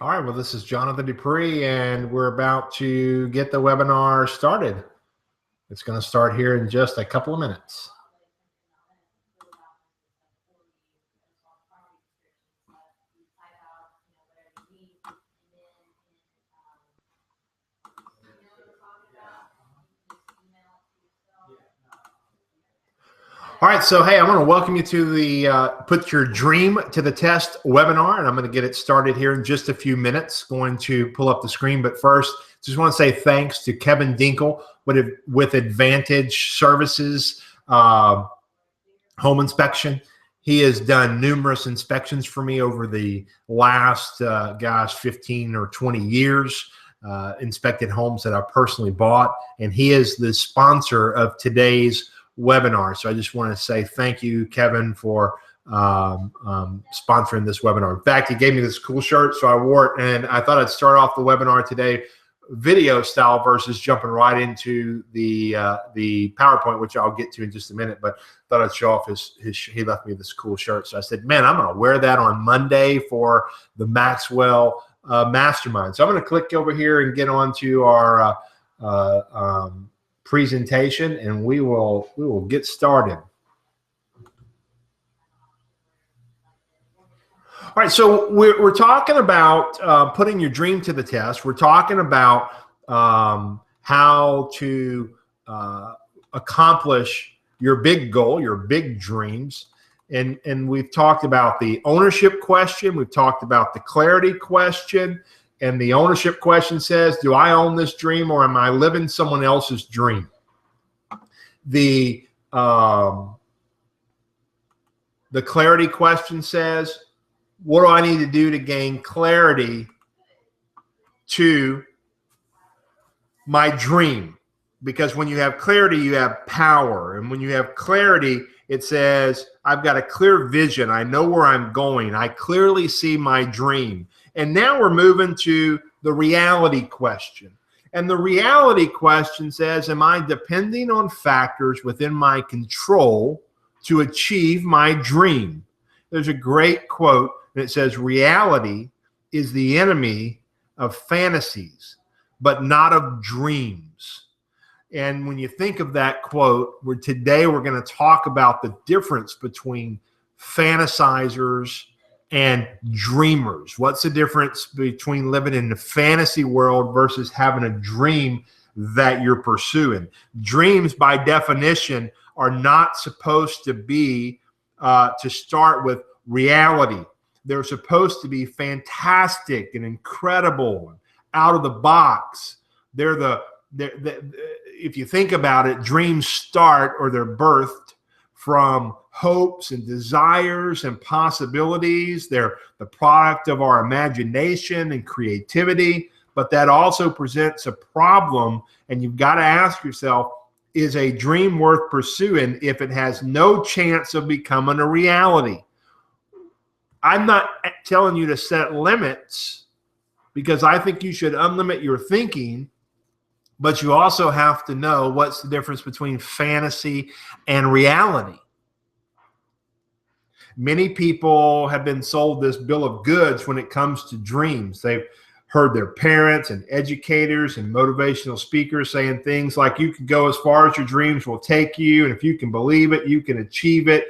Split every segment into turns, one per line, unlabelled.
All right, well, this is Jonathan Dupree, and we're about to get the webinar started. It's going to start here in just a couple of minutes. All right, so hey, I want to welcome you to the Put Your Dream to the Test webinar, and I'm going to get it started here in just a few minutes. Going to pull up the screen, but first, just want to say thanks to Kevin Dinkle with Advantage Services Home Inspection. He has done numerous inspections for me over the last, 15 or 20 years. Inspected homes that I personally bought, and he is the sponsor of today's webinar. So I just want to say thank you, Kevin, for sponsoring this webinar. In fact, he gave me this cool shirt, so I wore it, and I thought I'd start off the webinar today video style versus jumping right into the PowerPoint, which I'll get to in just a minute. But thought I'd show off his. He left me this cool shirt, so I said, "Man, I'm going to wear that on Monday for the Maxwell Mastermind." So I'm going to click over here and get onto our presentation, and we will get started. All right, so we're talking about putting your dream to the test. We're talking about how to accomplish your big goal, your big dreams. And we've talked about the ownership question. We've talked about the clarity question. And the ownership question says, do I own this dream, or am I living someone else's dream? The clarity question says, what do I need to do to gain clarity to my dream? Because when you have clarity, you have power. And when you have clarity, it says, I've got a clear vision. I know where I'm going. I clearly see my dream. And now we're moving to the reality question. And the reality question says, am I depending on factors within my control to achieve my dream? There's a great quote, and it says, reality is the enemy of fantasies, but not of dreams. And when you think of that quote, today we're going to talk about the difference between fantasizers and dreamers. What's the difference between living in the fantasy world versus having a dream that you're pursuing? Dreams, by definition, are not supposed to be to start with reality. They're supposed to be fantastic and incredible and out of the box. If you think about it, dreams start, or they're birthed from hopes and desires and possibilities. They're the product of our imagination and creativity, but that also presents a problem. And you've got to ask yourself, is a dream worth pursuing if it has no chance of becoming a reality? I'm not telling you to set limits, because I think you should unlimit your thinking, but you also have to know what's the difference between fantasy and reality. Many people have been sold this bill of goods when it comes to dreams. They've heard their parents and educators and motivational speakers saying things like, you can go as far as your dreams will take you, and if you can believe it, you can achieve it.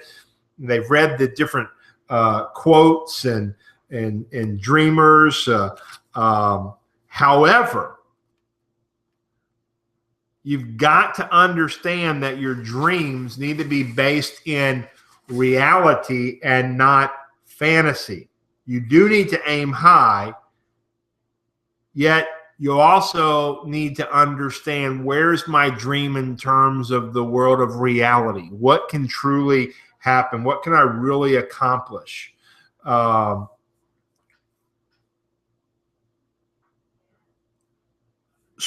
And they've read the different quotes and dreamers. However, you've got to understand that your dreams need to be based in reality and not fantasy. You do need to aim high, yet you also need to understand, where's my dream in terms of the world of reality? What can truly happen? What can I really accomplish? So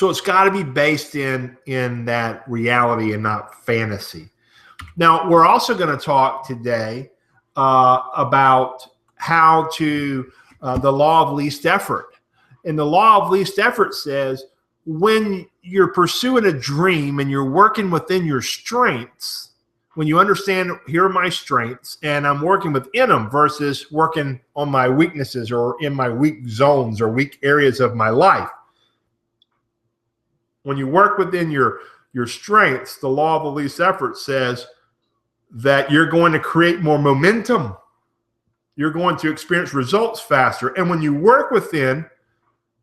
it's got to be based in that reality and not fantasy. Now, we're also going to talk today about how to the law of least effort. And the law of least effort says, when you're pursuing a dream and you're working within your strengths, when you understand, here are my strengths, and I'm working within them versus working on my weaknesses or in my weak zones or weak areas of my life. When you work within your strengths, the law of the least effort says that you're going to create more momentum. You're going to experience results faster. And when you work within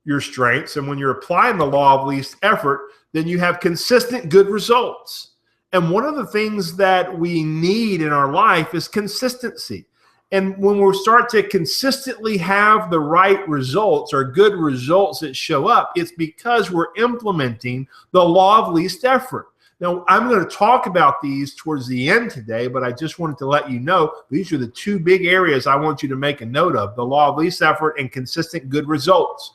your strengths and when you're applying the law of least effort, then you have consistent good results. And one of the things that we need in our life is consistency. And when we start to consistently have the right results or good results that show up, it's because we're implementing the law of least effort. Now, I'm going to talk about these towards the end today, but I just wanted to let you know these are the two big areas I want you to make a note of: the law of least effort and consistent good results.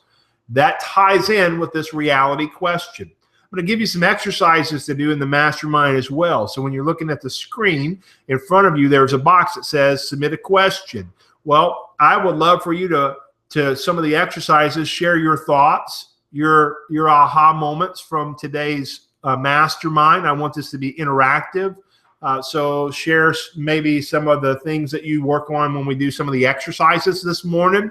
That ties in with this reality question. I'm going to give you some exercises to do in the mastermind as well. So when you're looking at the screen in front of you, there's a box that says submit a question. Well, I would love for you to some of the exercises, share your thoughts, your aha moments from today's mastermind. I want this to be interactive. So share maybe some of the things that you work on when we do some of the exercises this morning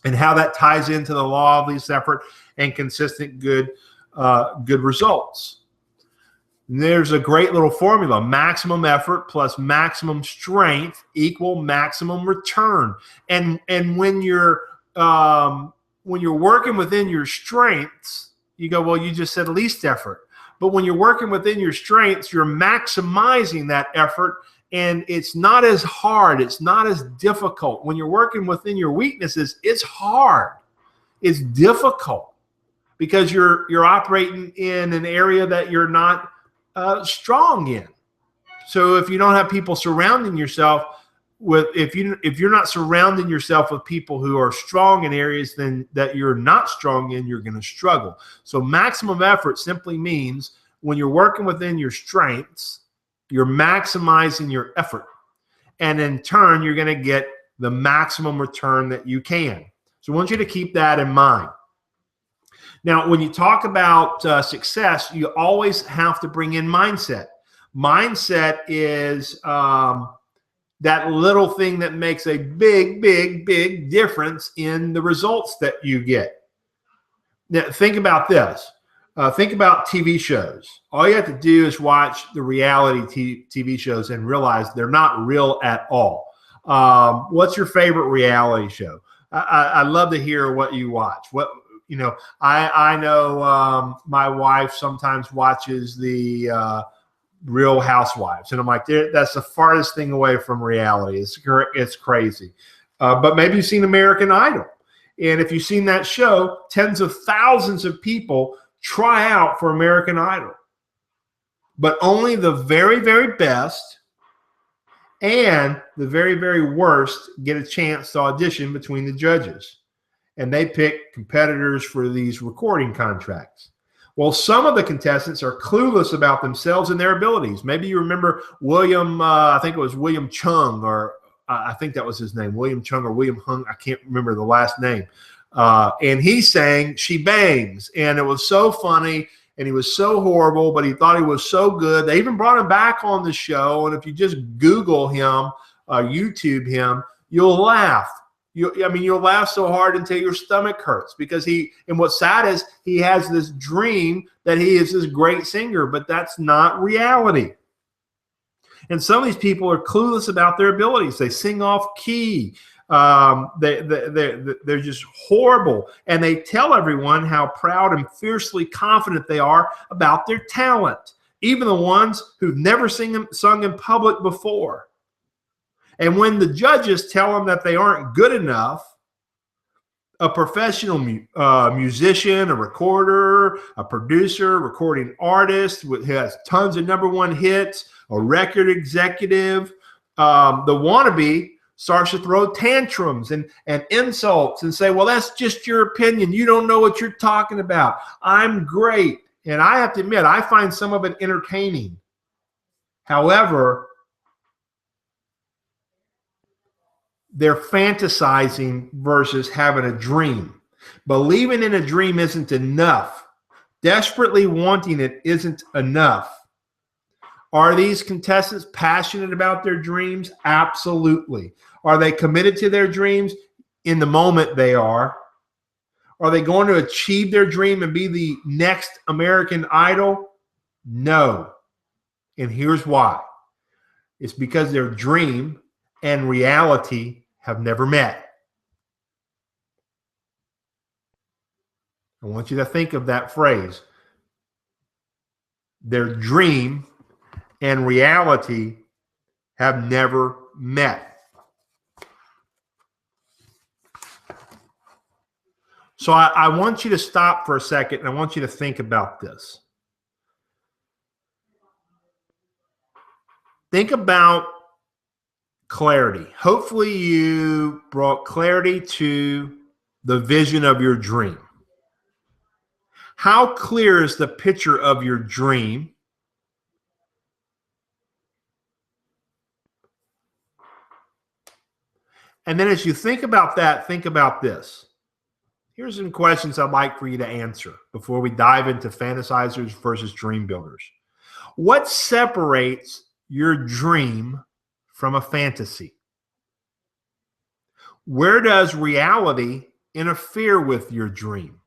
and how that ties into the law of least effort and consistent good results. And there's a great little formula: maximum effort plus maximum strength equal maximum return. And when you're working within your strengths, you go, well, you just said least effort. But when you're working within your strengths, you're maximizing that effort, and it's not as hard. It's not as difficult. When you're working within your weaknesses, it's hard. It's difficult because you're operating in an area that you're not strong in. So if you don't have people surrounding yourself with, if you're not surrounding yourself with people who are strong in areas then that you're not strong in, you're going to struggle. So maximum effort simply means when you're working within your strengths, you're maximizing your effort, and in turn you're going to get the maximum return that you can. So I want you to keep that in mind. Now, when you talk about success, you always have to bring in mindset. Mindset is that little thing that makes a big, big, big difference in the results that you get. Now, think about this. Think about TV shows. All you have to do is watch the reality TV shows and realize they're not real at all. What's your favorite reality show? I'd love to hear what you watch. I know my wife sometimes watches the Real Housewives, and I'm like, that's the farthest thing away from reality. It's crazy. But maybe you've seen American Idol, and if you've seen that show, tens of thousands of people try out for American Idol, but only the very, very best and the very, very worst get a chance to audition between the judges. And they pick competitors for these recording contracts. Well, some of the contestants are clueless about themselves and their abilities. Maybe you remember William, I think it was William Chung, or I think that was his name, William Chung or William Hung. I can't remember the last name. And he sang She Bangs, and it was so funny, and he was so horrible, but he thought he was so good. They even brought him back on the show, and if you just Google him, YouTube him, you'll laugh. You'll laugh so hard until your stomach hurts, because and what's sad is he has this dream that he is this great singer, but that's not reality. And some of these people are clueless about their abilities. They sing off key. They're just horrible. And they tell everyone how proud and fiercely confident they are about their talent, even the ones who've never sung in public before. And when the judges tell them that they aren't good enough, a professional musician, a recorder, a producer, recording artist who has tons of #1 hits, a record executive, the wannabe starts to throw tantrums and insults and say, well, that's just your opinion. You don't know what you're talking about. I'm great. And I have to admit, I find some of it entertaining. However, they're fantasizing versus having a dream. Believing in a dream isn't enough. Desperately wanting it isn't enough. Are these contestants passionate about their dreams? Absolutely. Are they committed to their dreams? In the moment, they are. Are they going to achieve their dream and be the next American Idol? No. And here's why. It's because their dream and reality have never met. I want you to think of that phrase. Their dream and reality have never met. So I want you to stop for a second and I want you to think about this. Think about clarity. Hopefully you brought clarity to the vision of your dream. How clear is the picture of your dream? And then as you think about that, think about this. Here's some questions I'd like for you to answer before we dive into fantasizers versus dream builders. What separates your dream from a fantasy? Where does reality interfere with your dream?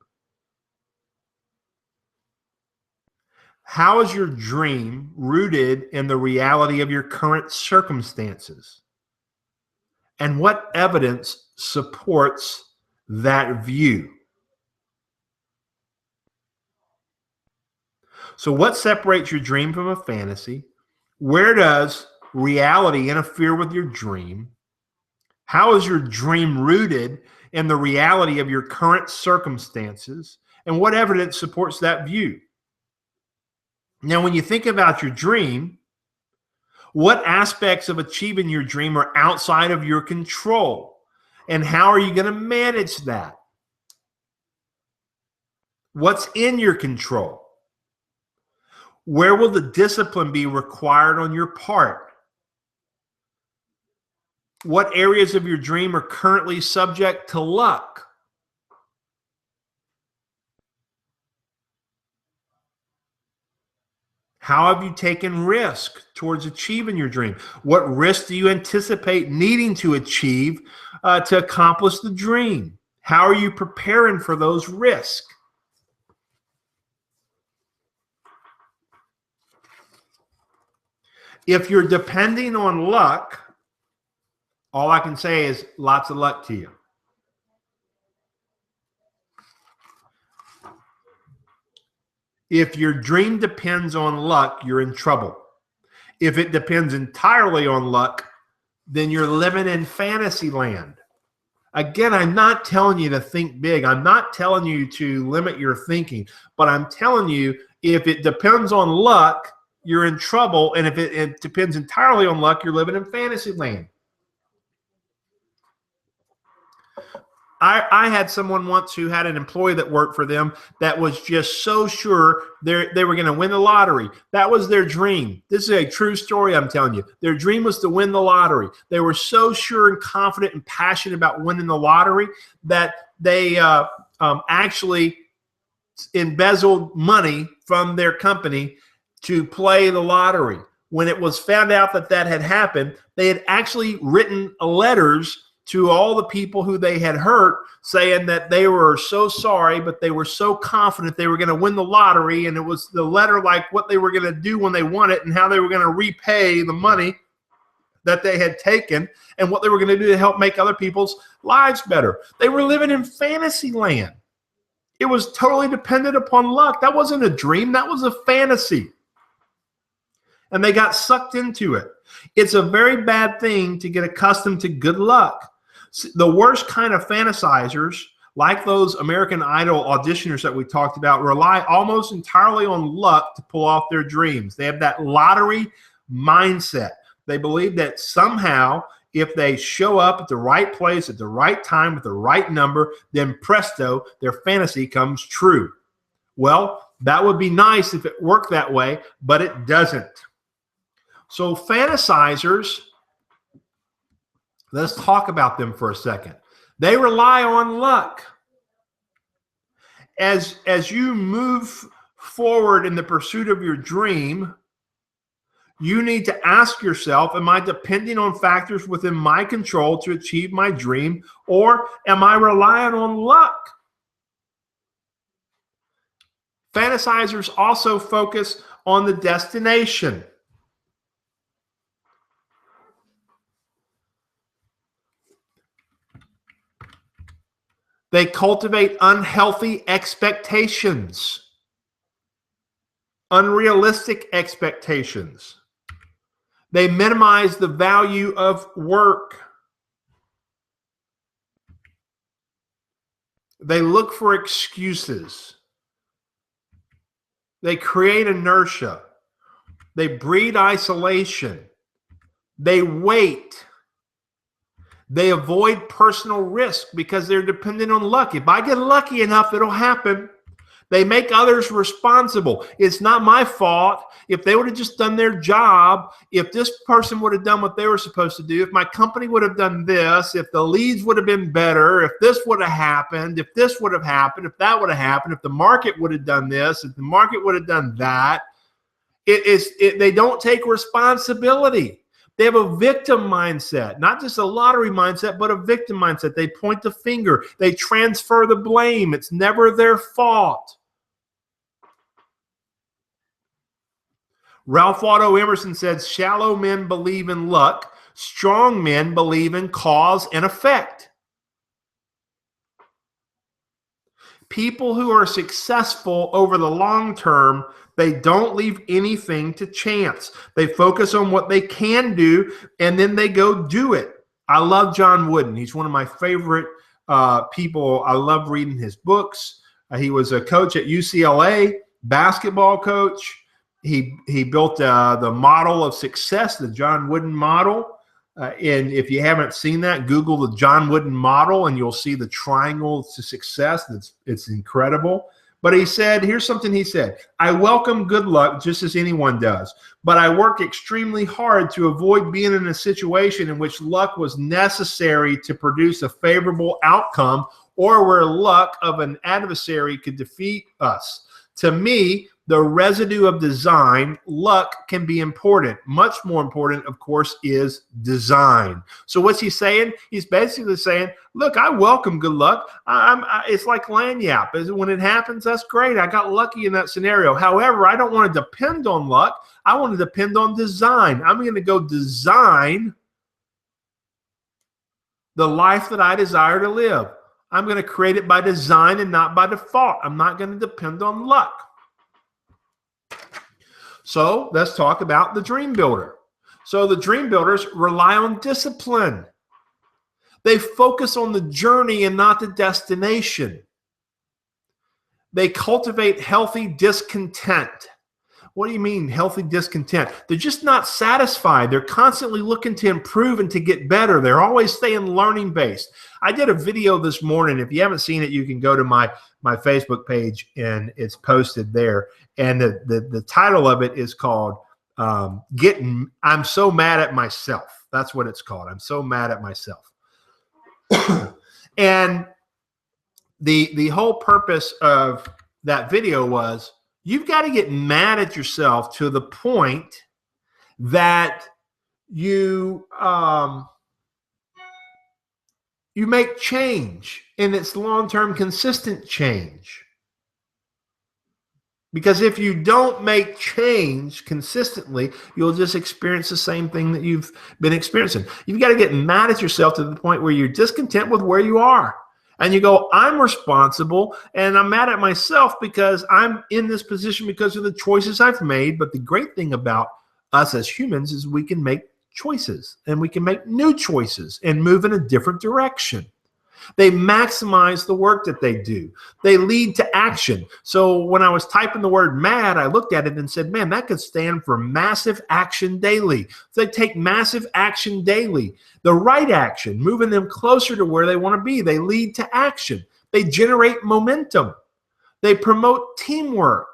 How is your dream rooted in the reality of your current circumstances? And what evidence supports that view? So what separates your dream from a fantasy? Where does reality interfere with your dream? How is your dream rooted in the reality of your current circumstances? And what evidence supports that view? Now, when you think about your dream, what aspects of achieving your dream are outside of your control? And how are you going to manage that? What's in your control? Where will the discipline be required on your part? What areas of your dream are currently subject to luck? How have you taken risk towards achieving your dream? What risk do you anticipate needing to achieve to accomplish the dream? How are you preparing for those risks? If you're depending on luck, all I can say is lots of luck to you. If your dream depends on luck, you're in trouble. If it depends entirely on luck, then you're living in fantasy land. Again, I'm not telling you to think big. I'm not telling you to limit your thinking, but I'm telling you if it depends on luck, you're in trouble. And if it depends entirely on luck, you're living in fantasy land. I had someone once who had an employee that worked for them that was just so sure they were going to win the lottery. That was their dream. This is a true story I'm telling you. Their dream was to win the lottery. They were so sure and confident and passionate about winning the lottery that they actually embezzled money from their company to play the lottery. When it was found out that that had happened, they had actually written letters to all the people who they had hurt, saying that they were so sorry, but they were so confident they were going to win the lottery. And it was the letter like what they were going to do when they won it and how they were going to repay the money that they had taken and what they were going to do to help make other people's lives better. They were living in fantasy land. It was totally dependent upon luck. That wasn't a dream. That was a fantasy. And they got sucked into it. It's a very bad thing to get accustomed to good luck. The worst kind of fantasizers, like those American Idol auditioners that we talked about, rely almost entirely on luck to pull off their dreams. They have that lottery mindset. They believe that somehow, if they show up at the right place at the right time with the right number, then presto, their fantasy comes true. Well, that would be nice if it worked that way, but it doesn't. So fantasizers, let's talk about them for a second. They rely on luck. As you move forward in the pursuit of your dream, You need to ask yourself, am I depending on factors within my control to achieve my dream, or am I relying on luck? Fantasizers also focus on the destination. They cultivate unhealthy expectations, unrealistic expectations. They minimize the value of work. They look for excuses. They create inertia. They breed isolation. They wait. They avoid personal risk because they're dependent on luck. If I get lucky enough, it'll happen. They make others responsible. It's not my fault. If they would have just done their job, if this person would have done what they were supposed to do, if my company would have done this, if the leads would have been better, if this would have happened, if this would have happened, if that would have happened, if the market would have done this, if the market would have done that, they don't take responsibility. They have a victim mindset, not just a lottery mindset, but a victim mindset. They point the finger. They transfer the blame. It's never their fault. Ralph Waldo Emerson said, shallow men believe in luck. Strong men believe in cause and effect. People who are successful over the long term, they don't leave anything to chance. They focus on what they can do, and then they go do it. I love John Wooden. He's one of my favorite people. I love reading his books. He was a coach at UCLA, basketball coach. He built the model of success, the John Wooden model. And if you haven't seen that, Google the John Wooden model, and you'll see the triangle to success. It's incredible. But he said, here's something he said: I welcome good luck just as anyone does, but I work extremely hard to avoid being in a situation in which luck was necessary to produce a favorable outcome, or where luck of an adversary could defeat us. To me, the residue of design, luck, can be important. Much more important, of course, is design. So what's he saying? He's basically saying, look, I welcome good luck. It's like lagniappe. When it happens, that's great. I got lucky in that scenario. However, I don't want to depend on luck. I want to depend on design. I'm going to go design the life that I desire to live. I'm going to create it by design and not by default. I'm not going to depend on luck. So let's talk about the dream builder. So the dream builders rely on discipline. They focus on the journey and not the destination. They cultivate healthy discontent. What do you mean healthy discontent? They're just not satisfied. They're constantly looking to improve and to get better. They're always staying learning based. I did a video this morning. If you haven't seen it, you can go to my Facebook page and it's posted there. And the title of it is called I'm So Mad at Myself. That's what it's called. I'm so mad at myself. And the whole purpose of that video was, you've got to get mad at yourself to the point that you make change, and it's long-term consistent change. Because if you don't make change consistently, you'll just experience the same thing that you've been experiencing. You've got to get mad at yourself to the point where you're discontent with where you are. And you go, I'm responsible, and I'm mad at myself because I'm in this position because of the choices I've made. But the great thing about us as humans is we can make choices, and we can make new choices and move in a different direction. They maximize the work that they do. They lead to action. So when I was typing the word mad, I looked at it and said, man, that could stand for massive action daily. So they take massive action daily, the right action, moving them closer to where they want to be. They lead to action. They generate momentum. They promote teamwork.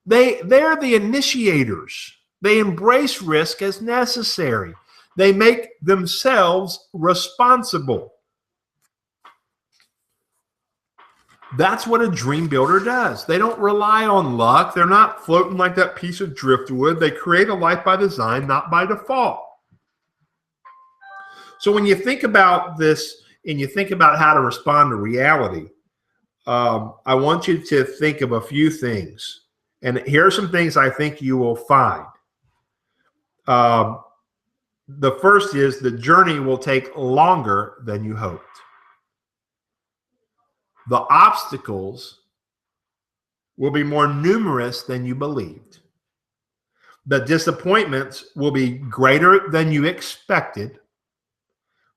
They're the initiators. They embrace risk as necessary. They make themselves responsible. That's what a dream builder does. They don't rely on luck. They're not floating like that piece of driftwood. They create a life by design, not by default. So when you think about this and you think about how to respond to reality, I want you to think of a few things. And here are some things I think you will find. The first is the journey will take longer than you hoped. The obstacles will be more numerous than you believed. The disappointments will be greater than you expected.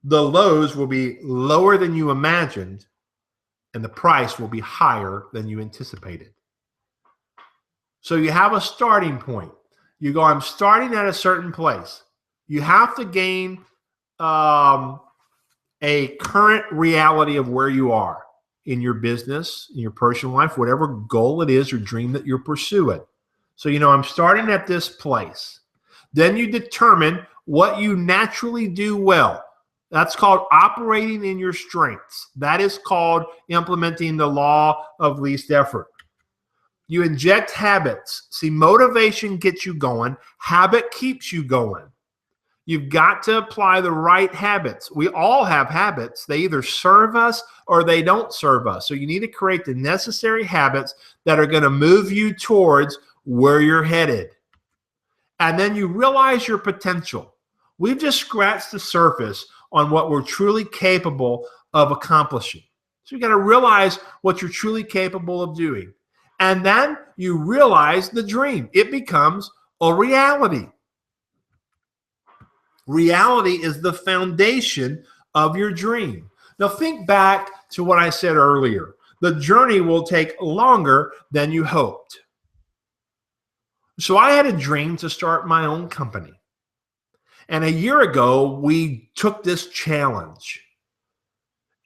The lows will be lower than you imagined, and the price will be higher than you anticipated. So you have a starting point. You go, I'm starting at a certain place. You have to gain a current reality of where you are in your business, in your personal life, whatever goal it is or dream that you're pursuing. So, I'm starting at this place. Then you determine what you naturally do well. That's called operating in your strengths. That is called implementing the law of least effort. You inject habits. See, motivation gets you going. Habit keeps you going. You've got to apply the right habits. We all have habits. They either serve us or they don't serve us. So you need to create the necessary habits that are going to move you towards where you're headed. And then you realize your potential. We've just scratched the surface on what we're truly capable of accomplishing. So you got to realize what you're truly capable of doing. And then you realize the dream. It becomes a reality. Reality is the foundation of your dream. Now think back to what I said earlier. The journey will take longer than you hoped. So I had a dream to start my own company. And a year ago, we took this challenge.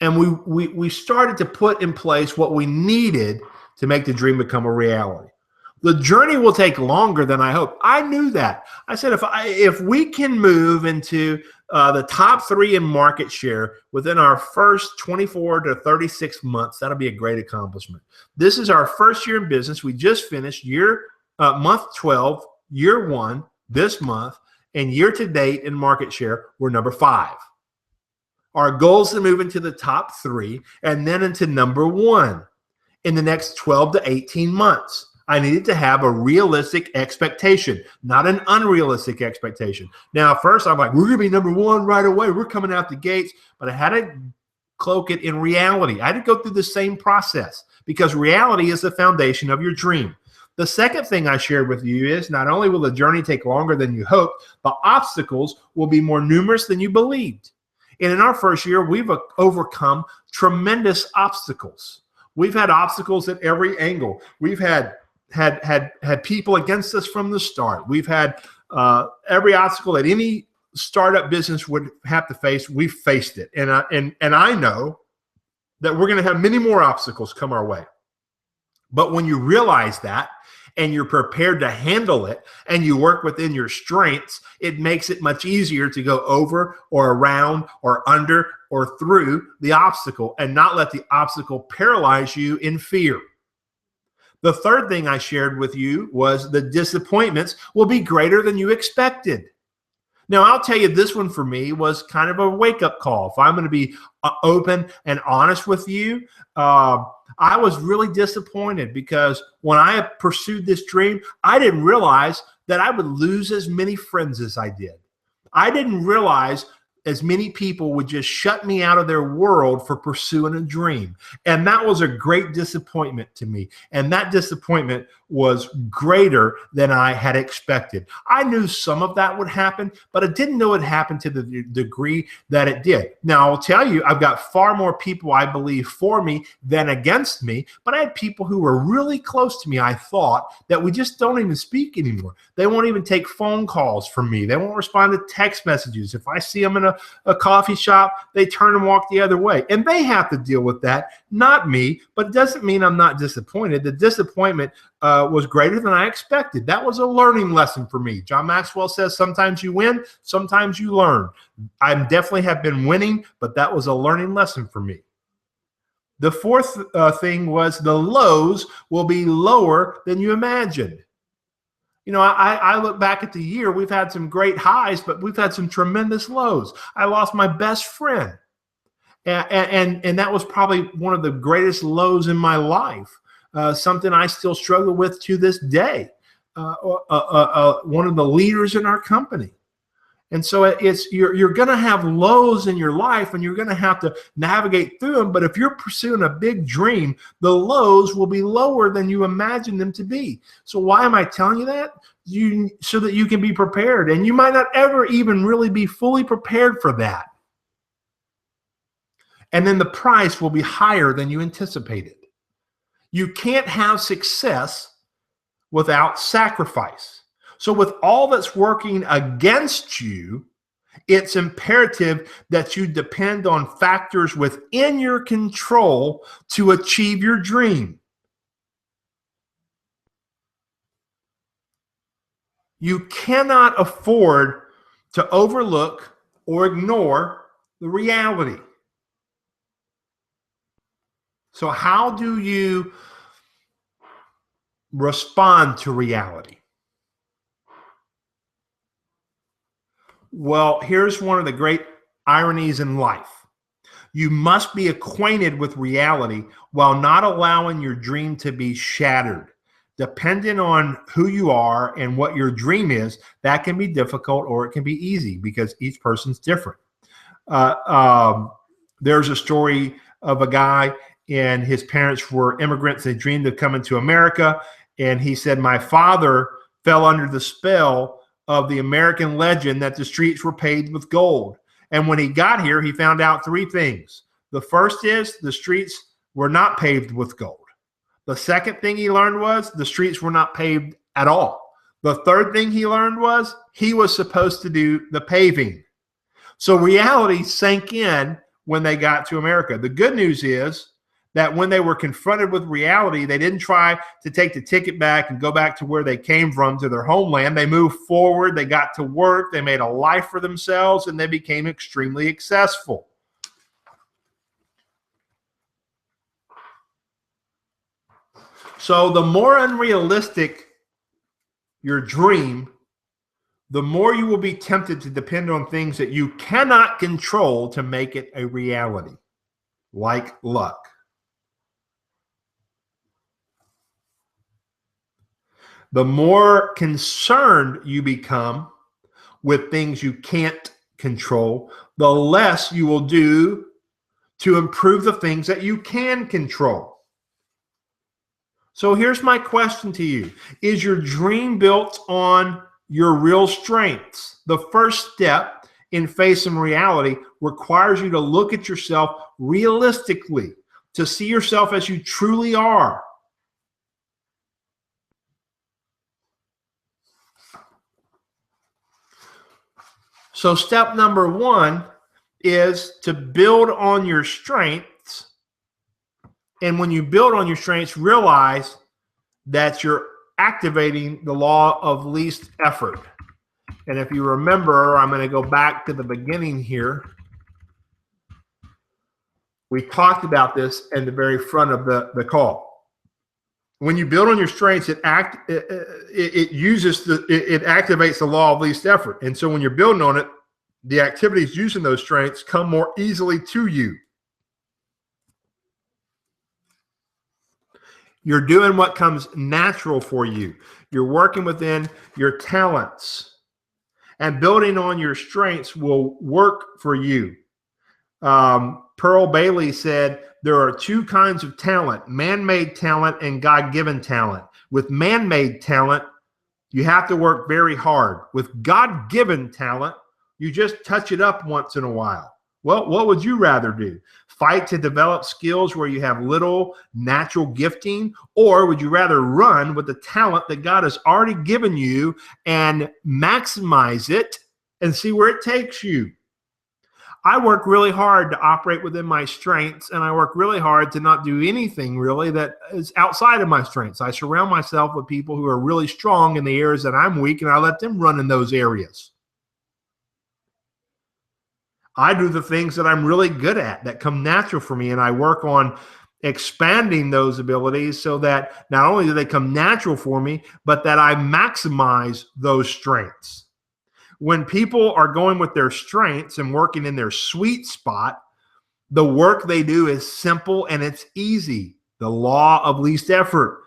And we started to put in place what we needed to make the dream become a reality. The journey will take longer than I hoped. I knew that. I said, if we can move into the top 3 in market share within our first 24 to 36 months, that'll be a great accomplishment. This is our first year in business. We just finished month 12, year 1 this month, and year to date in market share, we're number 5. Our goal is to move into the top 3 and then into number 1 in the next 12 to 18 months. I needed to have a realistic expectation, not an unrealistic expectation. Now, at first, I'm like, we're going to be number 1 right away. We're coming out the gates. But I had to cloak it in reality. I had to go through the same process because reality is the foundation of your dream. The second thing I shared with you is not only will the journey take longer than you hoped, but obstacles will be more numerous than you believed. And in our first year, we've overcome tremendous obstacles. We've had obstacles at every angle. We've had people against us from the start. We've had every obstacle that any startup business would have to face. We've faced it, and I know that we're going to have many more obstacles come our way. But when you realize that and you're prepared to handle it and you work within your strengths, it makes it much easier to go over or around or under or through the obstacle and not let the obstacle paralyze you in fear. The third thing I shared with you was the disappointments will be greater than you expected. Now, I'll tell you, this one for me was kind of a wake-up call. If I'm going to be open and honest with you, I was really disappointed because when I pursued this dream, I didn't realize that I would lose as many friends as I did. I didn't realize as many people would just shut me out of their world for pursuing a dream. And that was a great disappointment to me. And that disappointment was greater than I had expected. I knew some of that would happen, but I didn't know it happened to the degree that it did. Now, I'll tell you, I've got far more people, I believe, for me than against me, but I had people who were really close to me, I thought, that we just don't even speak anymore. They won't even take phone calls from me. They won't respond to text messages. If I see them in a coffee shop, they turn and walk the other way. And they have to deal with that, not me, but it doesn't mean I'm not disappointed. The disappointment was greater than I expected. That was a learning lesson for me. John Maxwell says sometimes you win, sometimes you learn. I definitely have been winning, but that was a learning lesson for me. The fourth thing was the lows will be lower than you imagined. You know, I look back at the year, we've had some great highs, but we've had some tremendous lows. I lost my best friend. And that was probably one of the greatest lows in my life, something I still struggle with to this day, one of the leaders in our company. And so you're going to have lows in your life, and you're going to have to navigate through them. But if you're pursuing a big dream, the lows will be lower than you imagine them to be. So why am I telling you that? So that you can be prepared. And you might not ever even really be fully prepared for that. And then the price will be higher than you anticipated. You can't have success without sacrifice. So with all that's working against you, it's imperative that you depend on factors within your control to achieve your dream. You cannot afford to overlook or ignore the reality. So how do you respond to reality? Well, here's one of the great ironies in life. You must be acquainted with reality while not allowing your dream to be shattered. Depending on who you are and what your dream is, that can be difficult or it can be easy because each person's different. There's a story of a guy, and his parents were immigrants. They dreamed of coming to America. And he said, my father fell under the spell of the American legend that the streets were paved with gold. And when he got here, he found out three things. The first is the streets were not paved with gold. The second thing he learned was the streets were not paved at all. The third thing he learned was he was supposed to do the paving. So reality sank in when they got to America. The good news is that when they were confronted with reality, they didn't try to take the ticket back and go back to where they came from, to their homeland. They moved forward, they got to work, they made a life for themselves, and they became extremely successful. So the more unrealistic your dream, the more you will be tempted to depend on things that you cannot control to make it a reality, like luck. The more concerned you become with things you can't control, the less you will do to improve the things that you can control. So here's my question to you. Is your dream built on your real strengths? The first step in facing reality requires you to look at yourself realistically, to see yourself as you truly are. So step number one is to build on your strengths. And when you build on your strengths, realize that you're activating the law of least effort. And if you remember, I'm going to go back to the beginning here. We talked about this in the very front of the call. When you build on your strengths, it activates the law of least effort. And so when you're building on it, the activities using those strengths come more easily to you. You're doing what comes natural for you. You're working within your talents, and building on your strengths will work for you. Pearl Bailey said, there are two kinds of talent, man-made talent and God-given talent. With man-made talent, you have to work very hard. With God-given talent, you just touch it up once in a while. Well, what would you rather do? Fight to develop skills where you have little natural gifting, or would you rather run with the talent that God has already given you and maximize it and see where it takes you? I work really hard to operate within my strengths, and I work really hard to not do anything really that is outside of my strengths. I surround myself with people who are really strong in the areas that I'm weak, and I let them run in those areas. I do the things that I'm really good at that come natural for me, and I work on expanding those abilities so that not only do they come natural for me, but that I maximize those strengths. When people are going with their strengths and working in their sweet spot, the work they do is simple and it's easy. The law of least effort.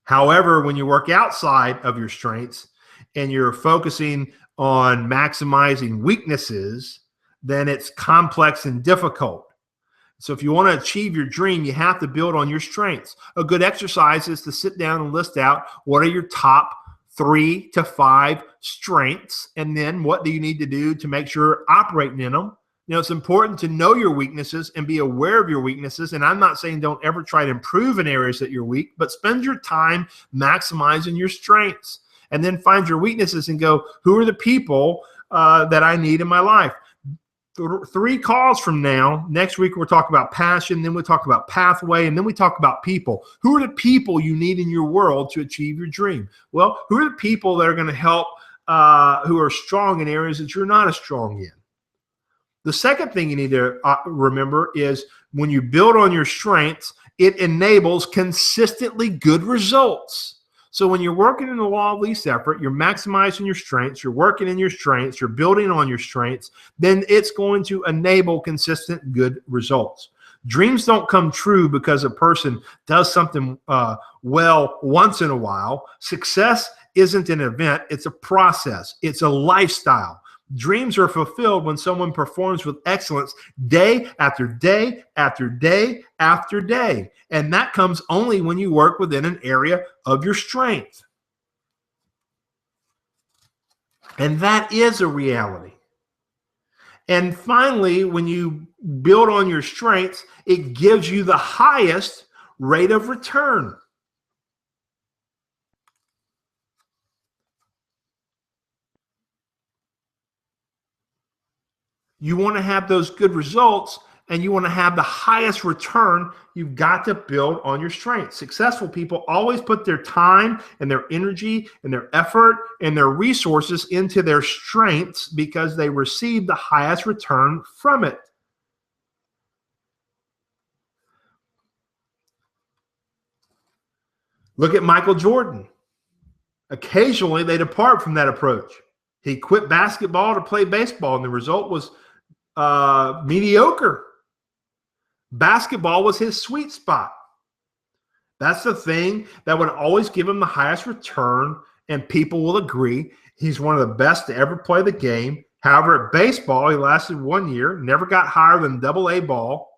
However, when you work outside of your strengths and you're focusing on maximizing weaknesses, then it's complex and difficult. So if you want to achieve your dream, you have to build on your strengths. A good exercise is to sit down and list out what are your top 3 to 5 strengths, and then what do you need to do to make sure you're operating in them. You know, it's important to know your weaknesses and be aware of your weaknesses. And I'm not saying don't ever try to improve in areas that you're weak, but spend your time maximizing your strengths. And then find your weaknesses and go, who are the people that I need in my life? 3 calls from now, next week we'll talk about passion, then we'll talk about pathway, and then we talk about people. Who are the people you need in your world to achieve your dream? Well, who are the people that are going to help who are strong in areas that you're not as strong in? The second thing you need to remember is when you build on your strengths, it enables consistently good results. So when you're working in the law of least effort, you're maximizing your strengths, you're working in your strengths, you're building on your strengths, then it's going to enable consistent good results. Dreams don't come true because a person does something well once in a while. Success isn't an event, it's a process, it's a lifestyle. Dreams are fulfilled when someone performs with excellence day after day after day after day. And that comes only when you work within an area of your strength. And that is a reality. And finally, when you build on your strengths, it gives you the highest rate of return. You want to have those good results and you want to have the highest return, you've got to build on your strengths. Successful people always put their time and their energy and their effort and their resources into their strengths because they receive the highest return from it. Look at Michael Jordan. Occasionally, they depart from that approach. He quit basketball to play baseball, and the result was mediocre. Basketball was his sweet spot. That's the thing that would always give him the highest return, and people will agree he's one of the best to ever play the game. However, at baseball, he lasted 1 year, never got higher than AA ball,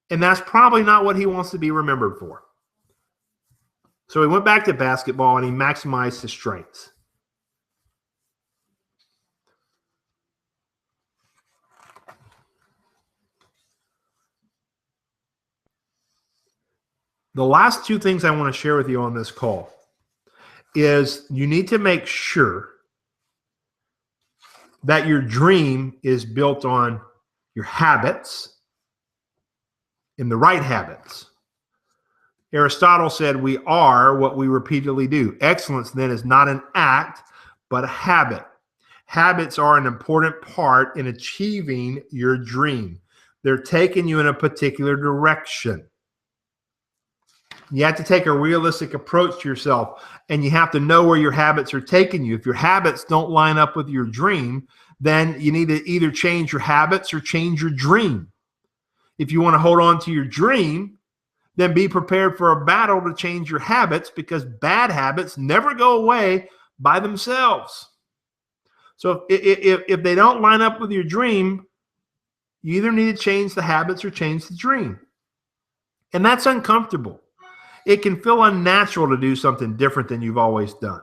and that's probably not what he wants to be remembered for. So he went back to basketball, and he maximized his strengths. The last 2 things I want to share with you on this call is you need to make sure that your dream is built on your habits and the right habits. Aristotle said we are what we repeatedly do. Excellence then is not an act, but a habit. Habits are an important part in achieving your dream. They're taking you in a particular direction. You have to take a realistic approach to yourself, and you have to know where your habits are taking you. If your habits don't line up with your dream, then you need to either change your habits or change your dream. If you want to hold on to your dream, then be prepared for a battle to change your habits, because bad habits never go away by themselves. So if they don't line up with your dream, you either need to change the habits or change the dream. And that's uncomfortable. It can feel unnatural to do something different than you've always done.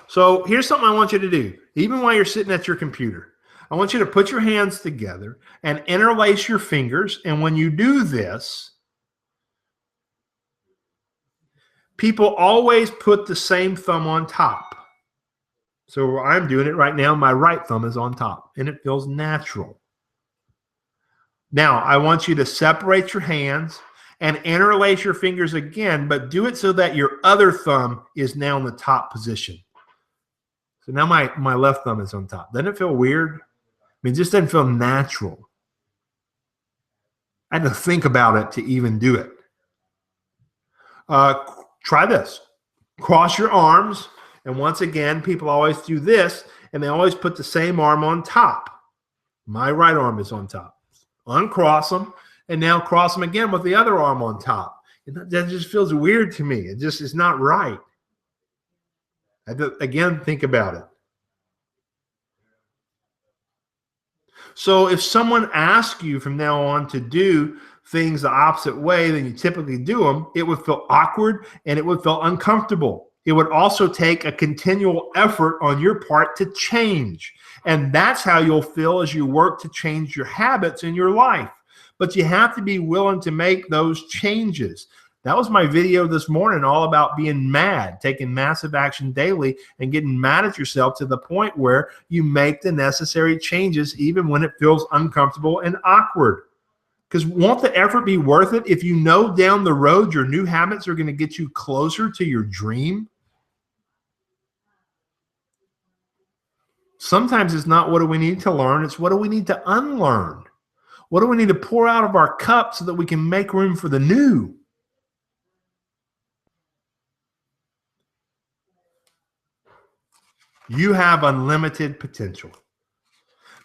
So here's something I want you to do. Even while you're sitting at your computer, I want you to put your hands together and interlace your fingers. And when you do this, people always put the same thumb on top. So I'm doing it right now. My right thumb is on top, and it feels natural. Now, I want you to separate your hands and interlace your fingers again, but do it so that your other thumb is now in the top position. So now my left thumb is on top. Doesn't it feel weird? mean, it just doesn't feel natural. I had to think about it to even do it. Try this. Cross your arms. And once again, people always do this, and they always put the same arm on top. My right arm is on top. Uncross them, and now cross them again with the other arm on top. That just feels weird to me. It just is not right. I have to, again, think about it. So if someone asks you from now on to do things the opposite way than you typically do them, it would feel awkward and it would feel uncomfortable. It would also take a continual effort on your part to change. And that's how you'll feel as you work to change your habits in your life. But you have to be willing to make those changes. That was my video this morning, all about being mad, taking massive action daily and getting mad at yourself to the point where you make the necessary changes even when it feels uncomfortable and awkward. Because won't the effort be worth it if you know down the road your new habits are going to get you closer to your dream? Sometimes it's not what do we need to learn, it's what do we need to unlearn. What do we need to pour out of our cup so that we can make room for the new? You have unlimited potential.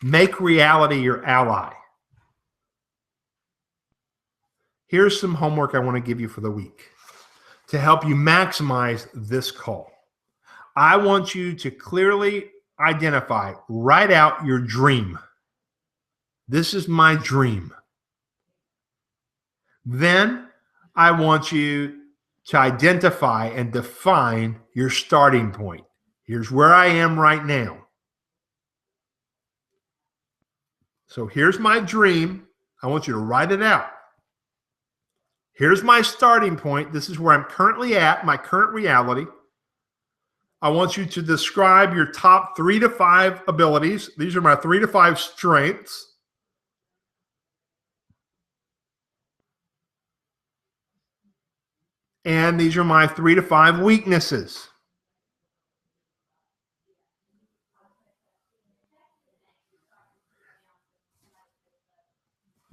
Make reality your ally. Here's some homework I want to give you for the week to help you maximize this call. I want you to clearly identify, write out your dream. This is my dream. Then I want you to identify and define your starting point. Here's where I am right now. So here's my dream. I want you to write it out. Here's my starting point. This is where I'm currently at, my current reality. I want you to describe your top 3 to 5 abilities. These are my 3 to 5 strengths. And these are my 3 to 5 weaknesses.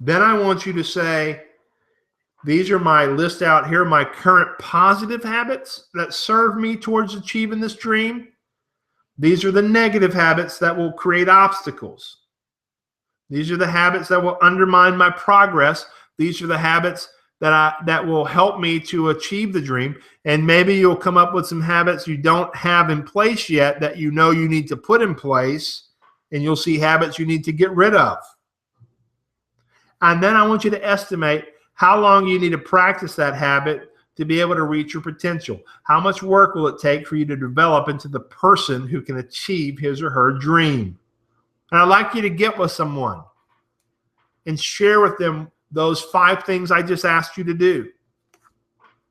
Then I want you to say, these are my list out here, my current positive habits that serve me towards achieving this dream. These are the negative habits that will create obstacles. These are the habits that will undermine my progress. These are the habits that will help me to achieve the dream. And maybe you'll come up with some habits you don't have in place yet that you know you need to put in place, and you'll see habits you need to get rid of. And then I want you to estimate how long you need to practice that habit to be able to reach your potential. How much work will it take for you to develop into the person who can achieve his or her dream? And I'd like you to get with someone and share with them those 5 things I just asked you to do.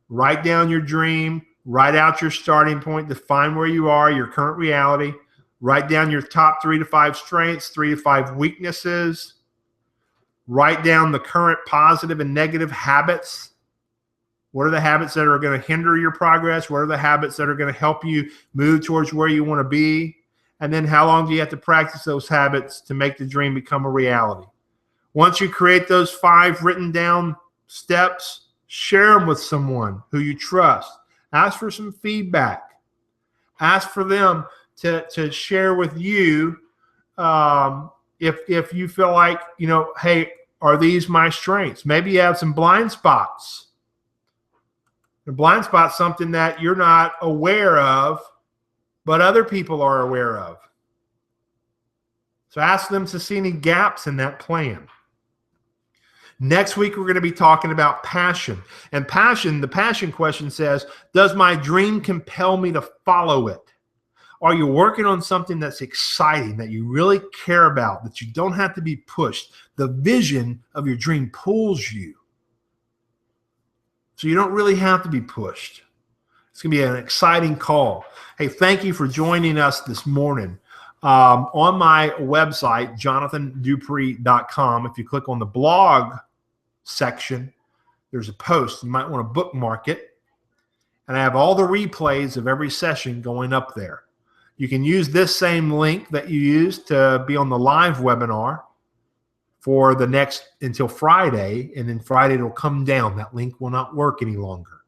Write down your dream, write out your starting point, define where you are, your current reality, write down your top 3 to 5 strengths, 3 to 5 weaknesses, write down the current positive and negative habits. What are the habits that are going to hinder your progress? What are the habits that are going to help you move towards where you want to be? And then how long do you have to practice those habits to make the dream become a reality? Once you create those 5 written down steps, share them with someone who you trust. Ask for some feedback. Ask for them to share with you if you feel like, hey, are these my strengths? Maybe you have some blind spots. The blind spot's something that you're not aware of, but other people are aware of. So ask them to see any gaps in that plan. Next week, we're going to be talking about passion. And passion, the passion question says, does my dream compel me to follow it? Are you working on something that's exciting, that you really care about, that you don't have to be pushed? The vision of your dream pulls you. So you don't really have to be pushed. It's going to be an exciting call. Hey, thank you for joining us this morning. On my website, jonathandupree.com, if you click on the blog section, there's a post. You might want to bookmark it. And I have all the replays of every session going up there. You can use this same link that you used to be on the live webinar for the next until Friday, and then Friday it'll come down. That link will not work any longer.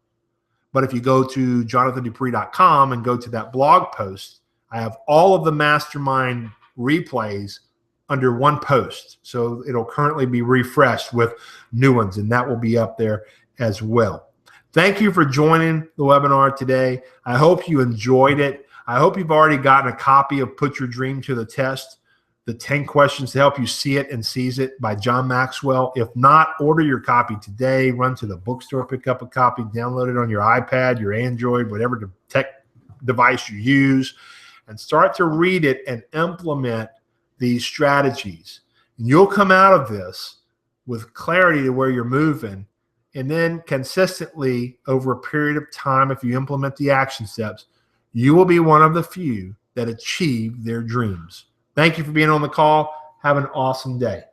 But if you go to jonathandupree.com and go to that blog post, I have all of the mastermind replays under one post. So it'll currently be refreshed with new ones, and that will be up there as well. Thank you for joining the webinar today. I hope you enjoyed it. I hope you've already gotten a copy of Put Your Dream to the Test, the 10 questions to help you see it and seize it by John Maxwell. If not, order your copy today. Run to the bookstore, pick up a copy, download it on your iPad, your Android, whatever tech device you use, and start to read it and implement these strategies. And you'll come out of this with clarity to where you're moving, and then consistently over a period of time, if you implement the action steps, you will be one of the few that achieve their dreams. Thank you for being on the call. Have an awesome day.